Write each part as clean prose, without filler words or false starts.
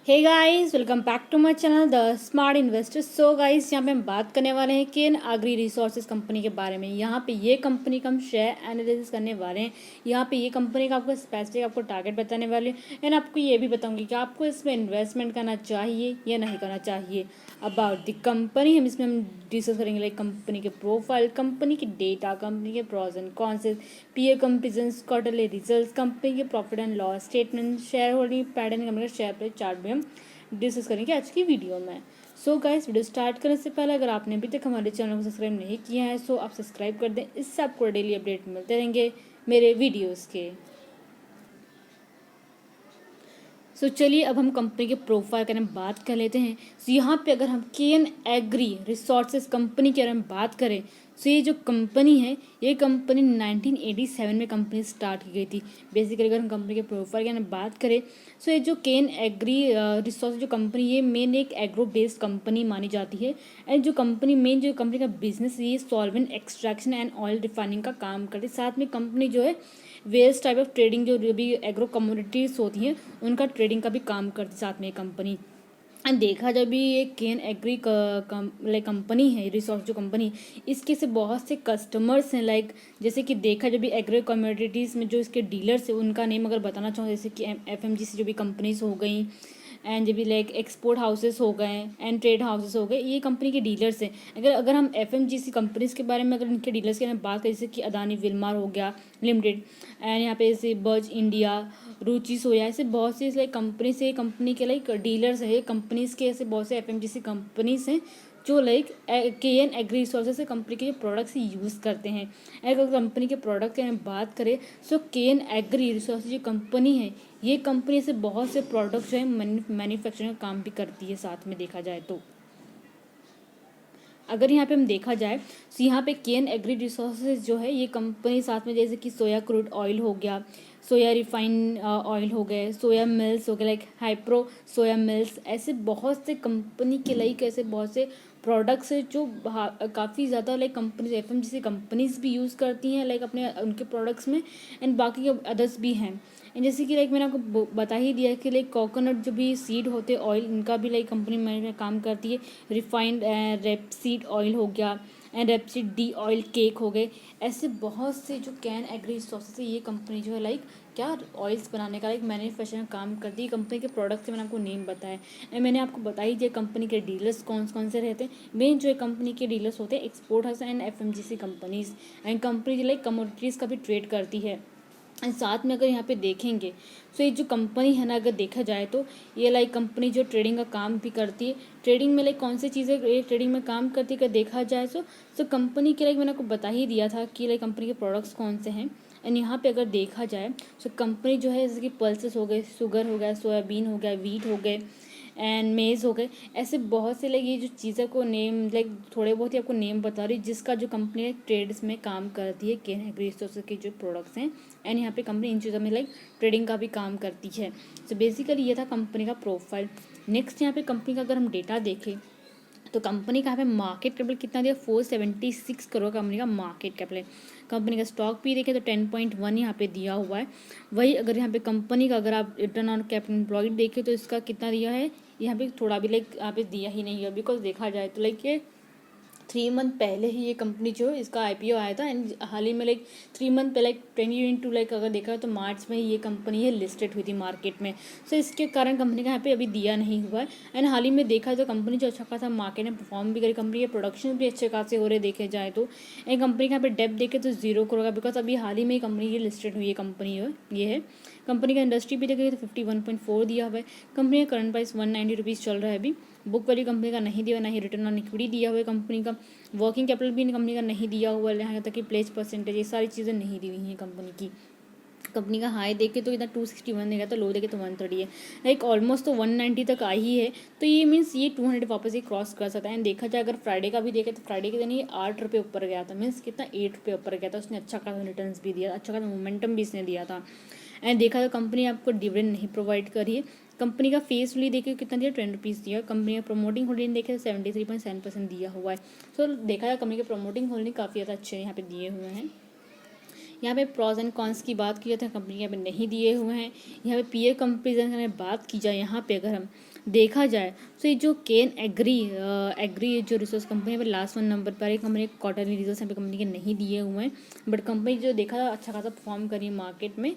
Hey guys, welcome back to my channel the smart investors. So guys, यहाँ पे हम बात करने वाले हैं केन एग्री रिसोर्सेज कंपनी के बारे में। यहाँ पे ये कंपनी का हम शेयर एनालिसिस करने वाले हैं। यहाँ पे ये कंपनी का आपको स्पेसिफिक आपको टारगेट बताने वाले हैं एंड आपको ये भी बताऊंगी कि आपको इसमें इन्वेस्टमेंट करना चाहिए या नहीं करना चाहिए। अबाउट द कंपनी हम डिस्कस करेंगे, लाइक कंपनी के प्रोफाइल, कंपनी के डेटा, कंपनी के pros and cons, peer comparison, quarterly results, company के profit and loss statement, share holding pattern, company का शेयर प्राइस चार्ट भी हम डिस्कस करेंगे आज की वीडियो में। सो गाइस, वीडियो स्टार्ट करने से पहले अगर आपने अभी तक हमारे चैनल को सब्सक्राइब नहीं किया है सो आप सब्सक्राइब कर दें। इससे आपको डेली अपडेट मिलते रहेंगे मेरे वीडियोस के। सो चलिए अब हम कंपनी के प्रोफाइल के बारे में बात कर लेते हैं। सो यहाँ पे अगर हम केन एग्री रिसोर्सेज कंपनी के बारे में बात करें, सो ये जो कंपनी है ये कंपनी 1987 में कंपनी स्टार्ट की गई थी। बेसिकली अगर हम कंपनी के प्रोफाइल के बारे में बात करें, सो ये जो केन एग्री रिसोर्सेज जो कंपनी ये मेन एक एग्रो बेस्ड कंपनी मानी जाती है। एंड जो कंपनी का बिजनेस ये solvent extraction and oil refining का काम करती है। साथ में कंपनी जो है वेरियस टाइप ऑफ ट्रेडिंग जो भी एग्रो कमोडिटीज होती हैं उनका ट्रेडिंग का भी काम करती साथ में कंपनी। एंड देखा जब भी ये केन एग्री लाइक कंपनी है, रिसोर्स जो कंपनी, इसके से बहुत से कस्टमर्स हैं। लाइक जैसे कि देखा जब भी एग्रो कमोडिटीज़ में जो इसके डीलर्स हैं उनका नेम अगर बताना चाहूँ, जैसे कि FMGC जो भी कंपनीज हो गई एंड जब भी लाइक एक्सपोर्ट हाउसेस हो गए एंड ट्रेड हाउसेस हो गए, ये कंपनी के डीलर्स हैं। अगर हम FMGC कंपनीज के बारे में अगर इनके डीलर्स के बारे में बात करें, जैसे कि अदानी विल्मार हो गया लिमिटेड एंड यहाँ पे जैसे बर्ज इंडिया, रुचि सोया, ऐसे बहुत सी लाइक कंपनी के लाइक डीलर्स है कंपनीज के, ऐसे बहुत से FMGC कंपनीज हैं जो लाइक केन एग्री रिसोर्सेज से कंपनी के प्रोडक्ट्स यूज़ करते हैं। अगर कंपनी के प्रोडक्ट की बात करें सो केन एग्री रिसोर्सेज जो कंपनी है ये कंपनी से बहुत से प्रोडक्ट्स जो है मैन्युफैक्चरिंग का काम भी करती है। साथ में देखा जाए तो अगर यहाँ पे हम देखा जाए तो यहाँ पे केन एग्री रिसोर्सेज जो है ये कंपनी साथ में जैसे कि सोया क्रूड ऑयल हो गया, सोया रिफाइन ऑयल हो गए, सोया मिल्स हो गए, लाइक हाइप्रो सोया मिल्स, ऐसे बहुत से कंपनी के लाइक ऐसे बहुत से प्रोडक्ट्स है जो काफ़ी ज़्यादा लाइक कंपनी FMGC कंपनीज भी यूज़ करती हैं लाइक अपने उनके प्रोडक्ट्स में एंड बाकी के अदर्स भी हैं। जैसे कि लाइक मैंने आपको बता ही दिया कि लाइक कोकोनट जो भी सीड होते हैं ऑयल, इनका भी लाइक कंपनी में काम करती है। रिफाइंड रेपसीड ऑयल हो गया and rapeseed D oil cake हो गए, ऐसे बहुत से जो कैन एग्री रिसोर्सेज है ये कंपनी जो है लाइक क्या ऑयल्स बनाने का लाइक मैन्युफैक्चरिंग काम करती है। कंपनी के प्रोडक्ट से मैंने आपको नेम बताया एंड मैंने आपको बता ही दिया कंपनी के डीलर्स कौन कौन से रहते हैं। मेन जो है कंपनी के डीलर्स होते हैं export house and FMGC companies and company जो लाइक कमोडिटीज़ का भी ट्रेड करती है। एंड साथ में अगर यहाँ पे देखेंगे सो ये जो कंपनी है ना, अगर देखा जाए तो ये लाइक कंपनी जो ट्रेडिंग का काम भी करती है। ट्रेडिंग में लाइक कौन सी चीज़ें ये ट्रेडिंग में काम करती है अगर देखा जाए तो कंपनी के लाइक मैंने आपको बता ही दिया था कि लाइक कंपनी के प्रोडक्ट्स कौन से हैं। एंड यहाँ पे अगर देखा जाए तो कंपनी जो है जैसे कि पल्सेस हो गए, शुगर हो गया, सोयाबीन हो गया, वीट हो गए एंड मेज़ हो गए, ऐसे बहुत से लाइक ये जो चीज़ों को नेम लाइक थोड़े बहुत ही आपको नेम बता रही जिसका जो कंपनी ट्रेड्स में काम करती है केन एग्री रिसोर्सेज के जो प्रोडक्ट्स हैं। एंड यहाँ पे कंपनी इन चीज़ों में लाइक ट्रेडिंग का भी काम करती है। सो बेसिकली ये था कंपनी का प्रोफाइल। नेक्स्ट यहाँ पे कंपनी का अगर हम डेटा देखें तो कंपनी का यहाँ पे मार्केट कैपिटल कितना दिया, 476 करोड़ कंपनी का मार्केट कैपिटल है। कंपनी का स्टॉक भी देखें तो 10.1 यहाँ पे दिया हुआ है। वही अगर यहाँ पे कंपनी का अगर आप रिटर्न ऑन कैपिटल एम्प्लॉयड देखें तो इसका कितना दिया है, यहाँ पे थोड़ा भी लाइक यहाँ पे दिया ही नहीं है बिकॉज देखा जाए तो लाइक ये 3 मंथ पहले ही ये कंपनी जो है इसका IPO आया था एंड हाल ही में लाइक 3 मंथ पहले 2022 लाइक अगर देखा तो मार्च में ये कंपनी है लिस्टेड हुई थी मार्केट में। सो इसके कारण कंपनी का यहाँ पे अभी दिया नहीं हुआ है। एंड हाल ही में देखा तो कंपनी जो अच्छा खासा मार्केट में परफॉर्म भी करी, कंपनी के प्रोडक्शन भी अच्छे खासे हो रहे देखे जाए तो। एंड कंपनी का यहाँ पे डेप्थ देखे तो 0 करोड़ का बिकॉज अभी हाल ही में कंपनी ये लिस्टेड हुई है कंपनी ये है। कंपनी का इंडस्ट्री भी देखेंगे तो 51.4 दिया हुआ है। कंपनी का करंट प्राइस 190 रुपीज़ चल रहा है अभी। बुक वैल्यू कंपनी का नहीं दिया, ना ही रिटर्न ऑन इक्विटी दिया हुआ है कंपनी का। वर्किंग कैपिटल भी कंपनी का नहीं दिया हुआ है, यहाँ तक कि प्लेस परसेंटेज ये सारी चीज़ें नहीं दी हुई हैं कंपनी की। कंपनी का हाई देखे तो इतना 261 देगा तो लो देखे तो 130 है, लाइक ऑलमोस्ट तो 190 तक आई ही है। तो ये मीन्स ये 200 वापस ही क्रॉस कर सकता है। एंड देखा जाए अगर फ्राइडे का भी देखे तो फ्राइडे के दिन ये 8 रुपये ऊपर गया था, मीन्स कितना 8 रुपये ऊपर गया था। उसने अच्छा खासा रिटर्न भी दिया, अच्छा खासा मोमेंटम भी इसने दिया था। एंड देखा तो कंपनी आपको डिविडेंड नहीं प्रोवाइड करी है। कंपनी का फेस वैल्यू देखिए कितना दिया, 10 रुपीज़ दिया। कंपनी का प्रमोटिंग होल्डिंग देखे 73.7% दिया हुआ है। सो देखा जाए कंपनी के प्रमोटिंग होल्डिंग काफ़ी ज़्यादा अच्छे यहाँ पे दिए हुए हैं। यहाँ पे प्रॉज एंड कॉन्स की बात की जाए तो कंपनी यहाँ पे नहीं दिए हुए हैं। यहाँ पे पीयर कंपेरिजन की बात की जाए, यहाँ पे अगर हम देखा जाए तो ये जो केन एग्री जो रिसोर्स कंपनी है लास्ट 1 नंबर पर है। कंपनी क्वार्टरली रिजल्ट्स यहाँ पे कंपनी के नहीं दिए हुए हैं, बट कंपनी जो देखा अच्छा खासा परफॉर्म करी है मार्केट में।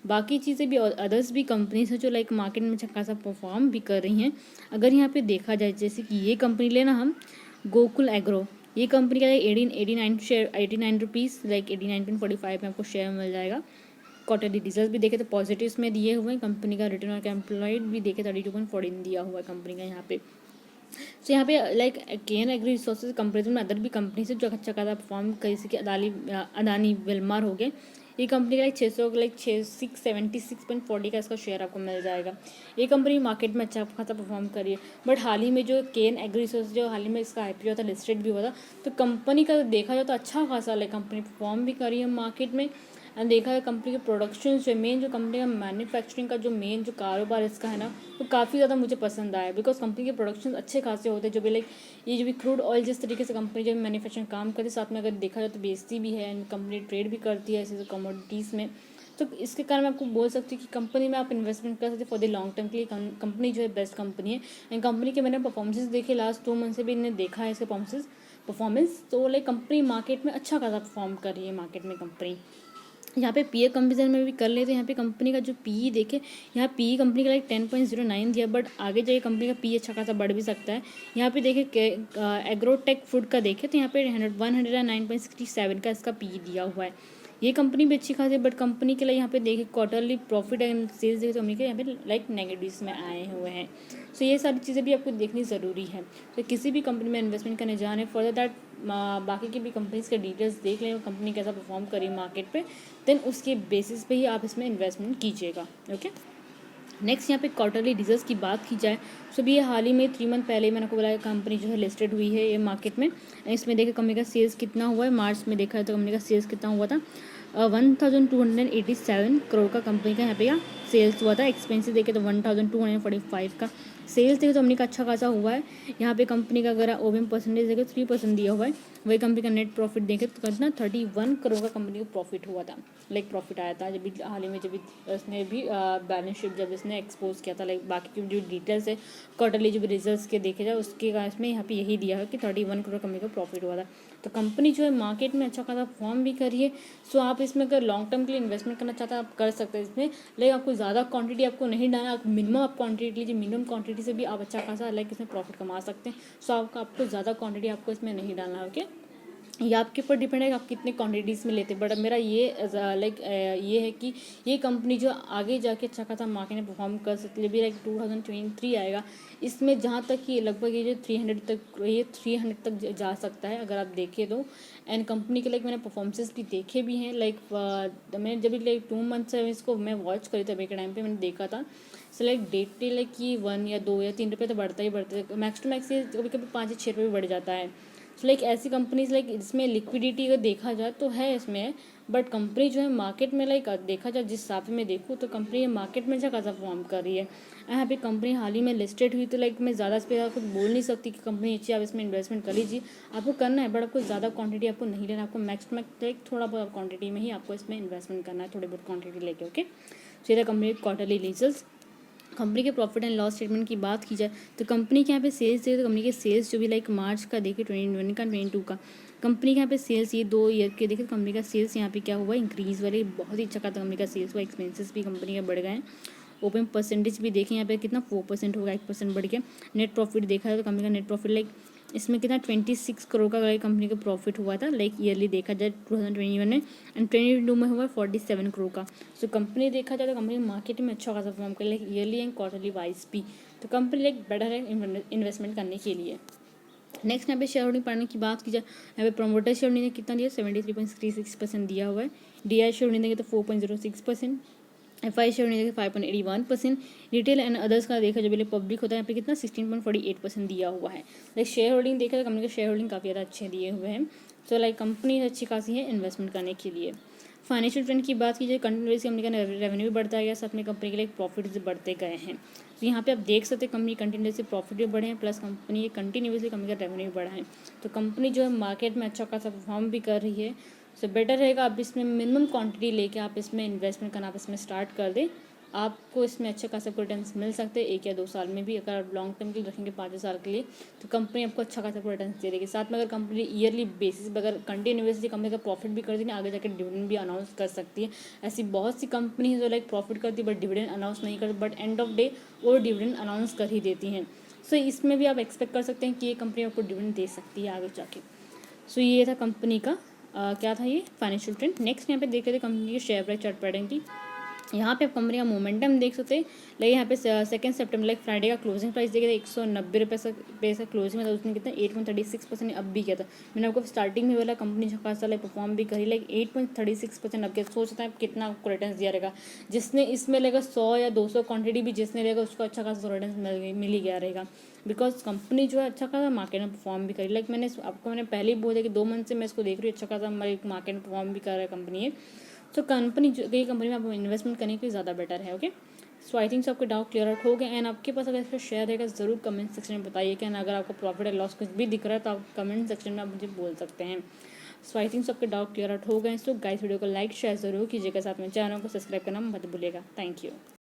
बाकी चीज़ें भी और अदर्स भी कंपनीज हैं जो लाइक मार्केट में अच्छा खासा परफॉर्म भी कर रही हैं। अगर यहाँ पे देखा जाए जैसे कि ये कंपनी लेना हम गोकुल एग्रो, ये कंपनी का 89 शेयर 89 रुपीज़ लाइक 89.45 में आपको शेयर मिल जाएगा। क्वार्टरली रिजल्ट भी देखे तो पॉजिटिव्स में दिए हुए हैं। कंपनी का रिटर्न ऑन एम्प्लॉयड भी देखे 32.14 दिया हुआ है कंपनी का यहाँ पे। तो यहाँ पे लाइक केन एग्री रिसोर्सेज कंपेरिजन में अदर भी कंपनी से जो अच्छा खासा परफॉर्म करी, जैसे कि अदानी विल्मार हो गए। ये कंपनी का लाइक 676.40 का इसका शेयर आपको मिल जाएगा। ये कंपनी मार्केट में अच्छा खासा परफॉर्म करी है। बट हाल ही में जो केन एग्री रिसोर्स जो हाल ही में इसका IPO था, लिस्टेड भी हुआ था, तो कंपनी का देखा जाए तो अच्छा खासा लाइक कंपनी परफॉर्म भी करी है मार्केट में। एंड देखा है कंपनी के प्रोडक्शन जो मेन जो कंपनी का मैन्युफैक्चरिंग का जो मेन जो कारोबार इसका है ना, तो काफ़ी ज़्यादा मुझे पसंद आया। बिकॉज कंपनी के प्रोडक्शन अच्छे खासे होते हैं, जो भी लाइक ये जो भी क्रूड ऑयल जिस तरीके से कंपनी जो मैन्युफैक्चरिंग काम करती है, साथ में अगर देखा जाए तो बेचती भी है एंड कंपनी ट्रेड भी करती है ऐसे कमोडिटीज़ में। तो इसके कारण मैं आपको बोल सकती हूँ कि कंपनी में आप इन्वेस्टमेंट कर सकते फॉर द लॉन्ग टर्म के लिए। कंपनी जो है बेस्ट कंपनी है। एंड कंपनी के मैंने परफॉर्मेंस देखे लास्ट 2 मंथ से भी इन्हें देखा है इसके परफॉर्मेंस, तो लाइक कंपनी मार्केट में अच्छा खासा परफॉर्म कर रही है मार्केट में कंपनी। यहाँ पे पीए कंपेरिजन में भी कर लेते हैं। यहाँ पे कंपनी का जो पीई देखे, यहाँ पीई कंपनी का लाइक 10.09 दिया, बट आगे जाके कंपनी का पीई अच्छा खासा बढ़ भी सकता है। यहाँ पे देखे एग्रोटेक फूड का देखे तो यहाँ पे 109.67 का इसका पीई दिया हुआ है। ये कंपनी भी अच्छी खासी है, बट कंपनी के लिए यहाँ पे देखे क्वार्टरली प्रॉफिट एंड सेल्स देखे तो कंपनी के यहाँ पे लाइक नेगेटिव्स में आए हुए हैं। सो ये सारी चीज़ें भी आपको देखनी ज़रूरी है। तो किसी भी कंपनी में इन्वेस्टमेंट करने जाने फॉर दैट बाकी की भी कंपनीज के डिटेल्स देख लें, कंपनी कैसा परफॉर्म करी मार्केट पे, देन उसके बेसिस पे ही आप इसमें इन्वेस्टमेंट कीजिएगा। ओके, नेक्स्ट यहाँ पे क्वार्टरली रिजल्ट्स की बात की जाए तो भी ये हाल ही में 3 मंथ पहले मैंने आपको बोला कंपनी जो है लिस्टेड हुई है ये मार्केट में। इसमें देखिए कंपनी का सेल्स कितना हुआ है, मार्च में देखा है तो कंपनी का सेल्स कितना हुआ था 1287 करोड़ का कंपनी का यहाँ पे सेल्स हुआ था। एक्सपेंसिस देखे तो 1245 का सेल्स देखे तो कंपनी का अच्छा खासा हुआ है। यहाँ पे कंपनी का अगर OPM परसेंटेज देखे 3% दिया हुआ है। वही कंपनी का नेट प्रॉफिट देखे तो कितना 31 करोड़ का कंपनी को प्रॉफिट हुआ था, लाइक प्रॉफिट आया था। जब भी हाल ही में जब भी उसने भी बैलेंस शीट जब इसने एक्सपोज किया था, लाइक बाकी की जो डिटेल्स है क्वार्टरली जो भी रिजल्ट्स के देखे जाए उसके इसमें यहाँ पे यही दिया है कि 31 करोड़ कंपनी का प्रॉफिट हुआ था। तो कंपनी जो है मार्केट में अच्छा खासा परफॉर्म भी करी है। सो आप इसमें अगर लॉन्ग टर्म के लिए इन्वेस्टमेंट करना चाहते हैं आप कर सकते हैं इसमें, लेकिन आपको ज़्यादा क्वांटिटी आपको नहीं डालना, आप मिनिमम आप क्वांटिटी लीजिए। मिनिमम क्वांटिटी से भी आप अच्छा खासा लाइक इसमें प्रॉफिट कमा सकते हैं। सो आपको ज़्यादा क्वांटिटी आपको इसमें नहीं डालना है। ओके, ये आपके ऊपर डिपेंड है कि आप कितने क्वांटिटीज़ में लेते हैं। बट मेरा ये लाइक ये है कि ये कंपनी जो आगे जाके अच्छा खासा मार्केट में परफॉर्म कर सकती है। जब भी लाइक 2023 आएगा इसमें जहाँ तक कि लगभग ये जो 300 तक जा सकता है अगर आप देखें तो। एंड कंपनी के लाइक मैंने परफॉर्मेंसेस भी देखे भी हैं। लाइक मैंने जब भी लाइक 2 मंथ से इसको मैं वॉच करी थी अभी के टाइम पे मैंने देखा था। सो लाइक डेली लाइक कि 1 या 2 या 3 रुपये तो बढ़ता ही बढ़ता है, मैक्स टू मैक्स कभी कभी 5 या 6 रुपये भी बढ़ जाता है। सो लाइक ऐसी कंपनीज लाइक इसमें लिक्विडिटी अगर देखा जाए तो है इसमें, बट कंपनी जो है मार्केट में लाइक देखा जाए जिस हिसाब से मैं देखूँ तो कंपनी मार्केट में अच्छा खासा परफॉर्म कर रही है। यहाँ पे कंपनी हाल ही में लिस्टेड हुई तो लाइक मैं ज़्यादा इस पर कुछ बोल नहीं सकती कि कंपनी अच्छी, आप इसमें इन्वेस्टमेंट कर लीजिए। आपको करना है बट आपको ज़्यादा क्वांटिटी आपको नहीं लेना, आपको मैक्स लाइक थोड़ा बहुत क्वांटिटी में ही आपको इसमें इन्वेस्टमेंट करना है, थोड़ी बहुत क्वांटिटी लेके। ओके, सीधा कंपनी क्वार्टरली रिजल्ट्स। कंपनी के प्रॉफिट एंड लॉस स्टेटमेंट की बात की जाए तो कंपनी के यहाँ पे सेल्स देखे तो कंपनी के सेल्स जो भी लाइक मार्च का देखे 2021 का 22 का कंपनी के यहाँ पे सेल्स ये 2 ईयर के देखे तो कंपनी का सेल्स यहाँ पे क्या हुआ इंक्रीज़ वाले बहुत ही अच्छा खासा कंपनी का सेल्स हुआ। एक्सपेंसेस भी कंपनी के बढ़ गए हैं। ओपन परसेंटेज भी देखें यहाँ पे कितना 4% होगा, 1% बढ़ गया। नेट प्रॉफिट देखा है तो कंपनी का नेट प्रॉफिट लाइक इसमें कितना 26 करोड़ का कंपनी का प्रॉफिट हुआ था लाइक ईयरली देखा जाए 2021 में। एंड 2022 में हुआ 47 करोड़ का। सो कंपनी देखा जाए तो कंपनी मार्केट में अच्छा खासा परफॉर्म कर like yearly and quarterly wise भी, तो कंपनी लाइक बेटर है इन्वेस्टमेंट करने के लिए। नेक्स्ट यहाँ पे शेयर होल्डिंग बढ़ने की बात की जाए, यहाँ पे प्रोमोटर शेयर होल्डिंग ने कितना दिया 73.36% दिया हुआ है। DI शेयर होल्डिंग देंगे तो 4.06%, FI शेयर होल्डिंग देंगे 5.81%, रिटेल एंड अदर्स का देखा जब पब्लिक होता है यहाँ पे कितना 16.48% दिया हुआ है। लाइक शेयर होल्डिंग देखा तो कंपनी के शेयर होल्डिंग काफ़ी ज़्यादा अच्छे दिए हुए हैं। सो लाइक कंपनी अच्छी खासी है इन्वेस्टमेंट करने के लिए। फाइनेंशियल ट्रेंड की बात की जाए कंटिन्यूसली कंपनी का रेवेन्यू भी बढ़ता गया, साथ में कंपनी के लिए प्रॉफिट्स बढ़ते गए हैं। तो यहाँ पे आप देख सकते हैं कंपनी कंटिन्यूसली प्रॉफिट भी बढ़े हैं प्लस कंपनी कंटिन्यूसली कंपनी का रेवेन्यू भी बढ़ा है। तो कंपनी जो है मार्केट में अच्छा खासा परफॉर्म भी कर रही है। सो बेटर रहेगा आप इसमें मिनिमम क्वांटिटी लेके आप इसमें इन्वेस्टमेंट करना आप इसमें स्टार्ट कर दें। आपको इसमें अच्छा खासा रिटर्न्स मिल सकते हैं 1 या 2 साल में भी। अगर आप लॉन्ग टर्म के लिए रखेंगे 5 साल के लिए तो कंपनी आपको अच्छा खासा रिटर्न्स दे देगी। साथ में अगर कंपनी ईयरली बेसिस पर अगर कंटिन्यूसली कंपनी का प्रॉफिट भी कर देगी, आगे जाकर डिविडेंड भी अनाउंस कर सकती है। ऐसी बहुत सी कंपनी है जो लाइक प्रॉफिट करती है बट डिविडेंड अनाउंस नहीं करती, बट एंड ऑफ डे वो डिविडेंड अनाउंस कर ही देती हैं। सो इसमें भी आप एक्सपेक्ट कर सकते हैं कि ये कंपनी आपको डिविडेंड दे सकती है आगे जाके। सो ये था कंपनी का क्या था ये फाइनेंशियल ट्रेंड। नेक्स्ट यहाँ पे देख रहे थे कंपनी के शेयर प्राइस चार्ट पैटर्न की। यहाँ पे आप कंपनी का मोमेंटम देख सकते हैं। लाइक यहाँ पे 2 सितंबर लाइक फ्राइडे का क्लोजिंग प्राइस देखा था 190 रुपये से क्लोजिंग में था, उसने कितना 8.36% अब भी किया था। मैंने आपको स्टार्टिंग में बोला कंपनी जो खासा लाइक परफॉर्म भी करी, लाइक 8.36% अब किया। सोचता है कितना आपको रिटर्न दिया रहेगा। जिसने इसमें लेगा 100 या 200 क्वान्टिटी भी जिसने रहेगा उसको अच्छा खासा रिटर्न मिल ही गया रहेगा, बिकॉज कंपनी जो है अच्छा खासा मार्केट में परफॉर्म भी करी। लाइक मैंने पहले ही बोला कि 2 मंथ से मैं इसको देख रही हूँ, अच्छा खासा हमारी मार्केट में परफॉर्म भी कर रहा है कंपनी है। तो कंपनी जो ये कंपनी में आप इन्वेस्टमेंट करने के लिए ज़्यादा बेटर है। ओके, सो आई थिंक आपके डाउट क्लियर आउट हो गए। एंड आपके पास अगर इसका शेयर रहेगा ज़रूर कमेंट सेक्शन में बताइए कि अगर आपको प्रॉफिट या लॉस कुछ भी दिख रहा है तो आप कमेंट सेक्शन में आप मुझे बोल सकते हैं। सो आई थिंक आपके डाउट क्लियर आउट हो गए। सो गाइस वीडियो को लाइक शेयर ज़रूर कीजिएगा, साथ में चैनल को सब्सक्राइब करना मत भूलिएगा। Thank you.